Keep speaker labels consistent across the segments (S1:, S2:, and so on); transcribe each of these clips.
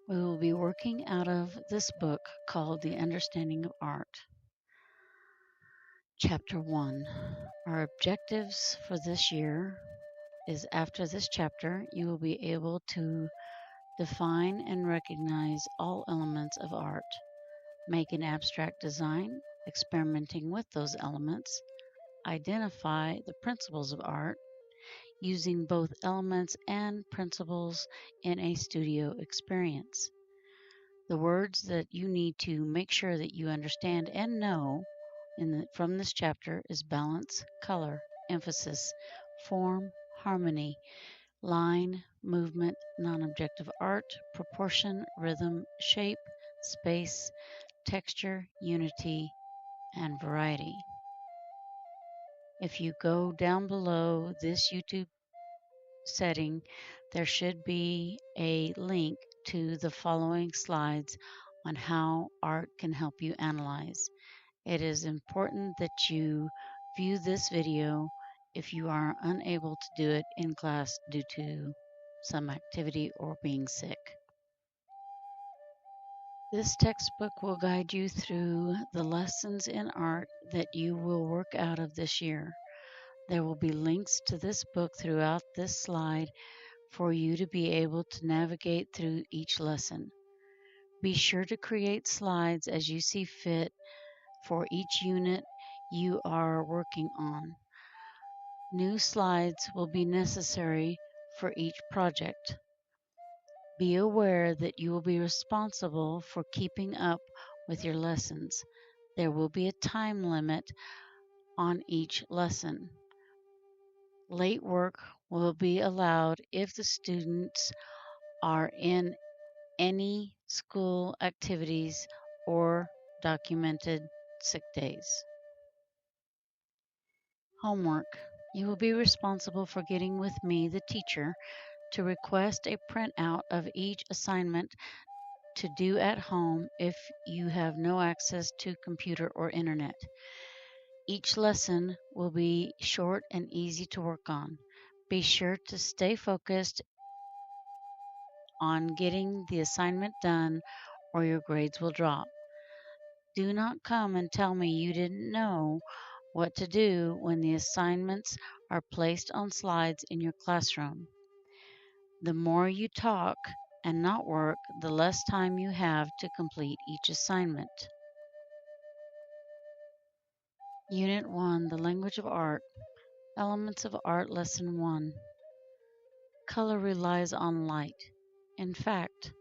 S1: We will be working out of this book called The Understanding of Art. Chapter 1. Our objectives for this year is after this chapter, you will be able to define and recognize all elements of art, make an abstract design, experimenting with those elements, identify the principles of art, using both elements and principles in a studio experience. The words that you need to make sure that you understand and know from this chapter is balance, color, emphasis, form, harmony, line, movement, non-objective art, proportion, rhythm, shape, space, texture, unity, and variety. If you go down below this YouTube setting, there should be a link to the following slides on how art can help you analyze. It is important that you view this video if you are unable to do it in class due to some activity or being sick. This textbook will guide you through the lessons in art that you will work out of this year. There will be links to this book throughout this slide for you to be able to navigate through each lesson. Be sure to create slides as you see fit for each unit you are working on. New slides will be necessary for each project. Be aware that you will be responsible for keeping up with your lessons. There will be a time limit on each lesson. Late work will be allowed if the students are in any school activities or documented sick days. Homework. You will be responsible for getting with me, the teacher, to request a printout of each assignment to do at home if you have no access to computer or internet. Each lesson will be short and easy to work on. Be sure to stay focused on getting the assignment done or your grades will drop. Do not come and tell me you didn't know what to do when the assignments are placed on slides in your classroom. The more you talk and not work, the less time you have to complete each assignment. Unit 1, The Language of Art. Elements of Art, Lesson 1. Color relies on light. In fact,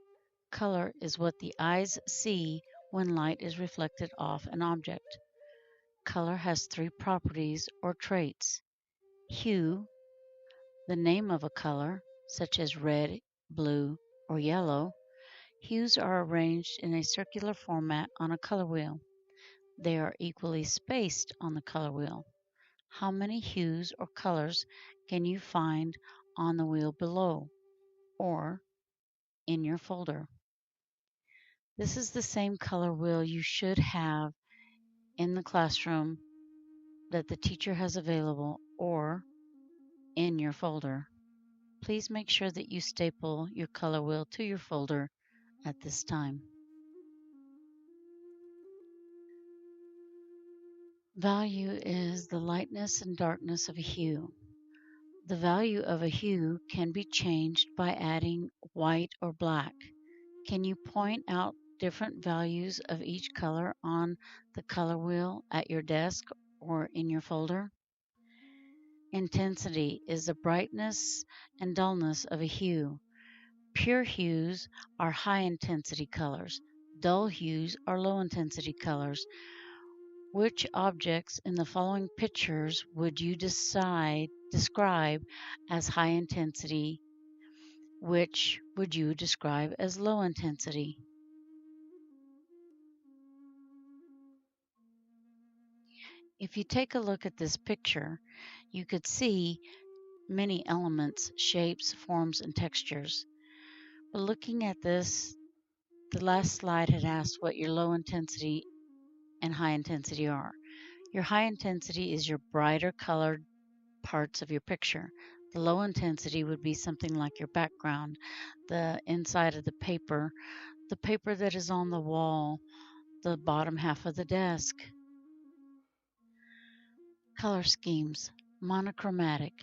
S1: color is what the eyes see when light is reflected off an object. Color has three properties or traits. Hue, the name of a color, such as red, blue, or yellow. Hues are arranged in a circular format on a color wheel. They are equally spaced on the color wheel. How many hues or colors can you find on the wheel below or in your folder? This is the same color wheel you should have in the classroom that the teacher has available or in your folder. Please make sure that you staple your color wheel to your folder at this time. Value is the lightness and darkness of a hue. The value of a hue can be changed by adding white or black. Can you point out different values of each color on the color wheel at your desk or in your folder? Intensity is the brightness and dullness of a hue. Pure hues are high intensity colors. Dull hues are low intensity colors. Which objects in the following pictures would you describe as high intensity? Which would you describe as low intensity? If you take a look at this picture, you could see many elements, shapes, forms, and textures. But looking at this, the last slide had asked what your low intensity and high intensity are. Your high intensity is your brighter colored parts of your picture. The low intensity would be something like your background, the inside of the paper that is on the wall, the bottom half of the desk. Color schemes. Monochromatic.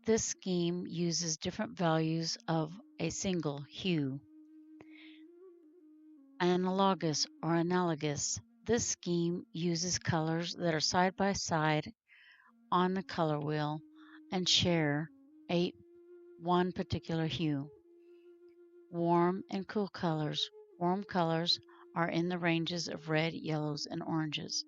S1: This scheme uses different values of a single hue. Analogous or analogous. This scheme uses colors that are side by side on the color wheel and share one particular hue. Warm and cool colors. Warm colors are in the ranges of red, yellows, and oranges.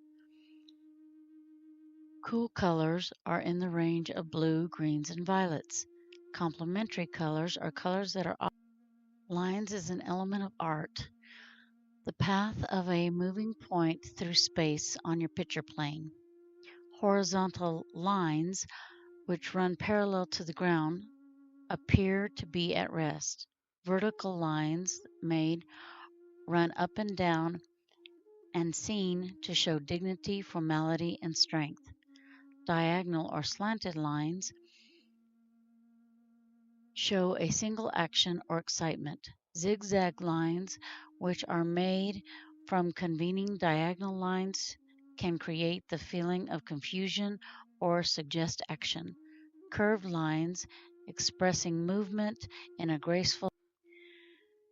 S1: Cool colors are in the range of blue, greens, and violets. Complementary colors are colors that are lines is an element of art. The path of a moving point through space on your picture plane. Horizontal lines, which run parallel to the ground, appear to be at rest. Vertical lines run up and down and seen to show dignity, formality, and strength. Diagonal or slanted lines show a single action or excitement. Zigzag lines, which are made from convening diagonal lines, can create the feeling of confusion or suggest action. Curved lines expressing movement in a graceful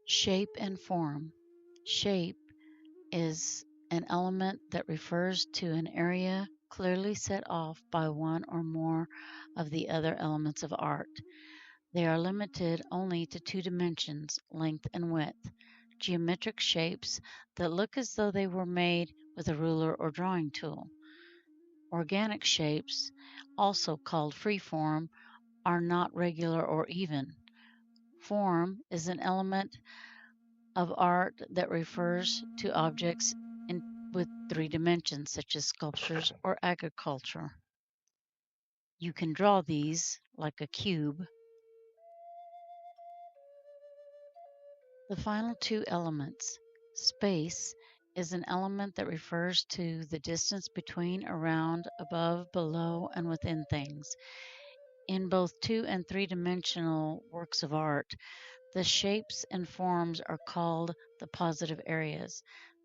S1: shape and form. Shape is an element that refers to an area clearly set off by one or more of the other elements of art. They are limited only to two dimensions, length and width. Geometric shapes that look as though they were made with a ruler or drawing tool. Organic shapes, also called freeform, are not regular or even. Form is an element of art that refers to objects with three dimensions, such as sculptures or agriculture. You can draw these like a cube. The final two elements. Space is an element that refers to the distance between, around, above, below, and within things. In both two- and three-dimensional works of art, the shapes and forms are called the positive areas.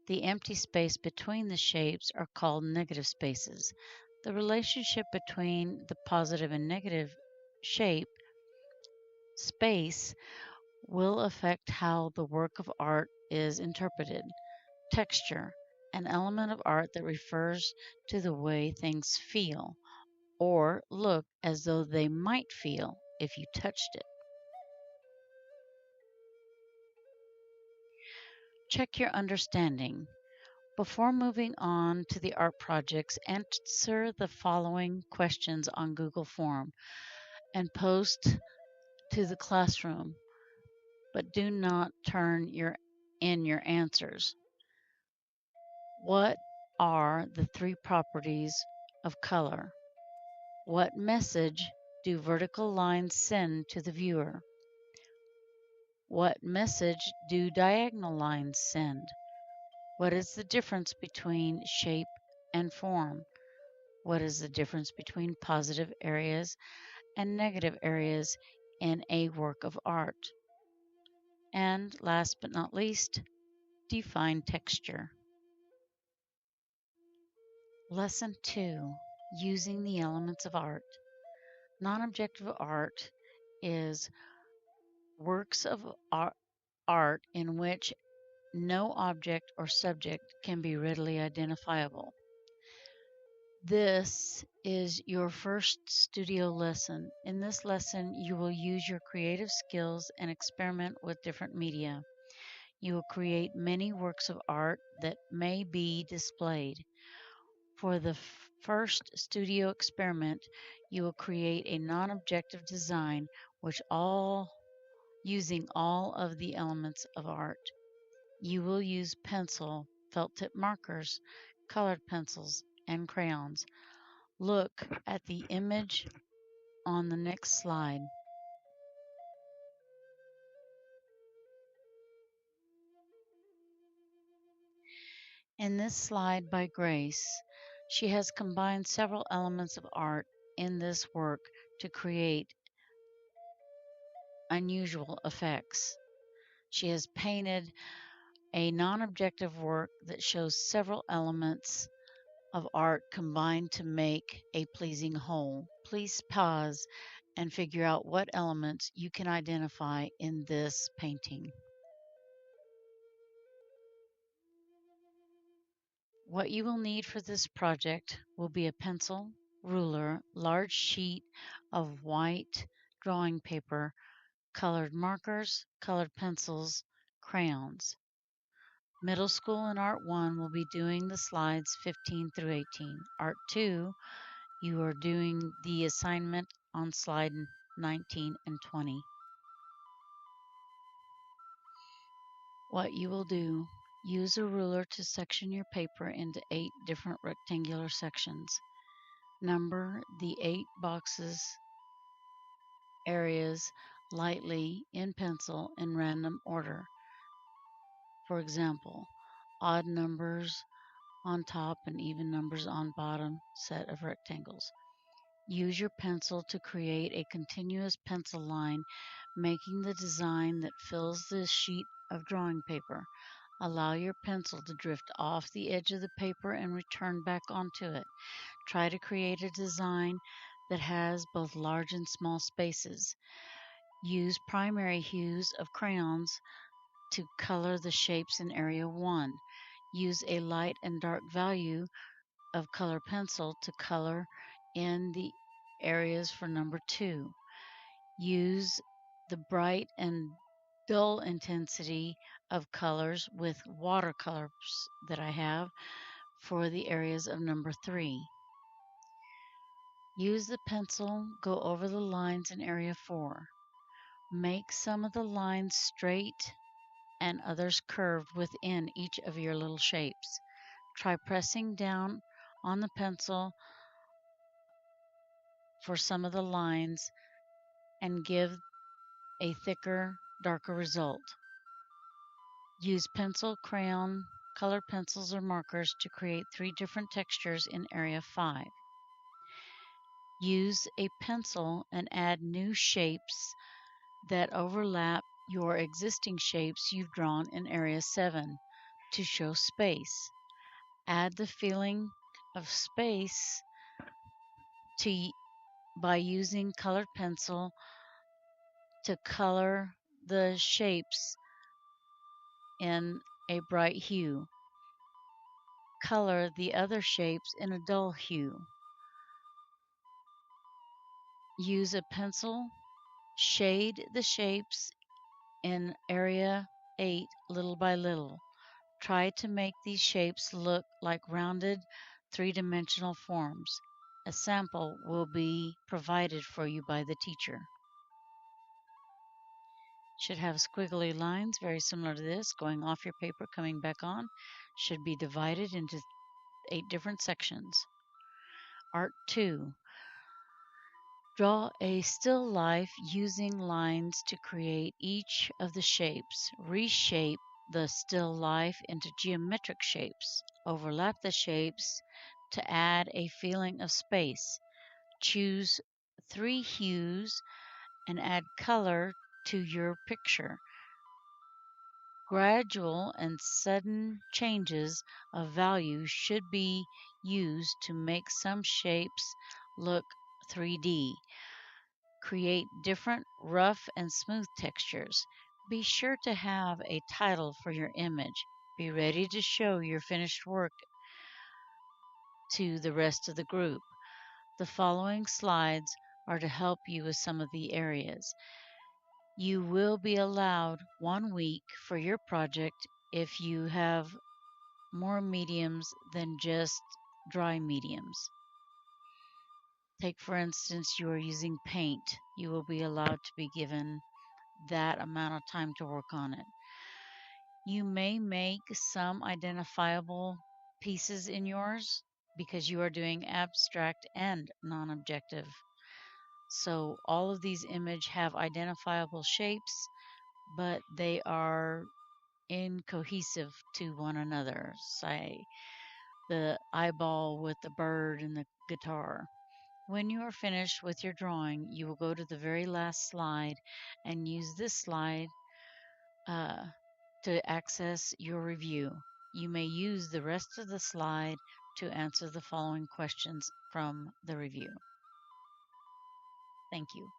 S1: The empty space between the shapes are called negative spaces. The relationship between the positive and negative space will affect how the work of art is interpreted. Texture, an element of art that refers to the way things feel or look as though they might feel if you touched it. Check your understanding. Before moving on to the art projects, answer the following questions on Google Form and post to the classroom, but do not turn in your answers. What are the three properties of color? What message do vertical lines send to the viewer? What message do diagonal lines send? What is the difference between shape and form? What is the difference between positive areas and negative areas in a work of art? And last but not least, define texture. Lesson 2, Using the Elements of Art. Non-objective art is works of art in which no object or subject can be readily identifiable. This is your first studio lesson. In this lesson, you will use your creative skills and experiment with different media. You will create many works of art that may be displayed. For the first studio experiment, you will create a non-objective design using all of the elements of art. You will use pencil, felt tip markers, colored pencils, and crayons. Look at the image on the next slide. In this slide by Grace, she has combined several elements of art in this work to create unusual effects. She has painted a non-objective work that shows several elements of art combined to make a pleasing whole. Please pause and figure out what elements you can identify in this painting. What you will need for this project will be a pencil, ruler, large sheet of white drawing paper, colored markers, colored pencils, crayons. Middle School and Art 1 will be doing the slides 15 through 18. Art 2, you are doing the assignment on slide 19 and 20. What you will do, use a ruler to section your paper into 8 different rectangular sections. Number the 8 boxes areas lightly in pencil in random order. For example, odd numbers on top and even numbers on bottom set of rectangles. Use your pencil to create a continuous pencil line, making the design that fills the sheet of drawing paper. Allow your pencil to drift off the edge of the paper and return back onto it. Try to create a design that has both large and small spaces. Use primary hues of crayons to color the shapes in area 1. Use a light and dark value of color pencil to color in the areas for number 2. Use the bright and dull intensity of colors with watercolors that I have for the areas of number 3. Use the pencil, go over the lines in area 4. Make some of the lines straight and others curved within each of your little shapes. Try pressing down on the pencil for some of the lines and give a thicker, darker result. Use pencil, crayon, color pencils, or markers to create 3 different textures in area 5. Use a pencil and add new shapes that overlap your existing shapes you've drawn in area 7 to show space. Add the feeling of space by using colored pencil to color the shapes in a bright hue. Color the other shapes in a dull hue. Use a pencil, shade the shapes in area 8 little by little. Try to make these shapes look like rounded, three-dimensional forms. A sample will be provided for you by the teacher. Should have squiggly lines, very similar to this, going off your paper, coming back on. Should be divided into 8 different sections. Art 2. Draw a still life using lines to create each of the shapes. Reshape the still life into geometric shapes. Overlap the shapes to add a feeling of space. Choose 3 hues and add color to your picture. Gradual and sudden changes of value should be used to make some shapes look 3D. Create different rough and smooth textures. Be sure to have a title for your image. Be ready to show your finished work to the rest of the group. The following slides are to help you with some of the areas. You will be allowed 1 week for your project if you have more mediums than just dry mediums. Take, for instance, you are using paint. You will be allowed to be given that amount of time to work on it. You may make some identifiable pieces in yours because you are doing abstract and non-objective. So all of these images have identifiable shapes, but they are incohesive to one another. Say the eyeball with the bird and the guitar. When you are finished with your drawing, you will go to the very last slide and use this slide to access your review. You may use the rest of the slide to answer the following questions from the review. Thank you.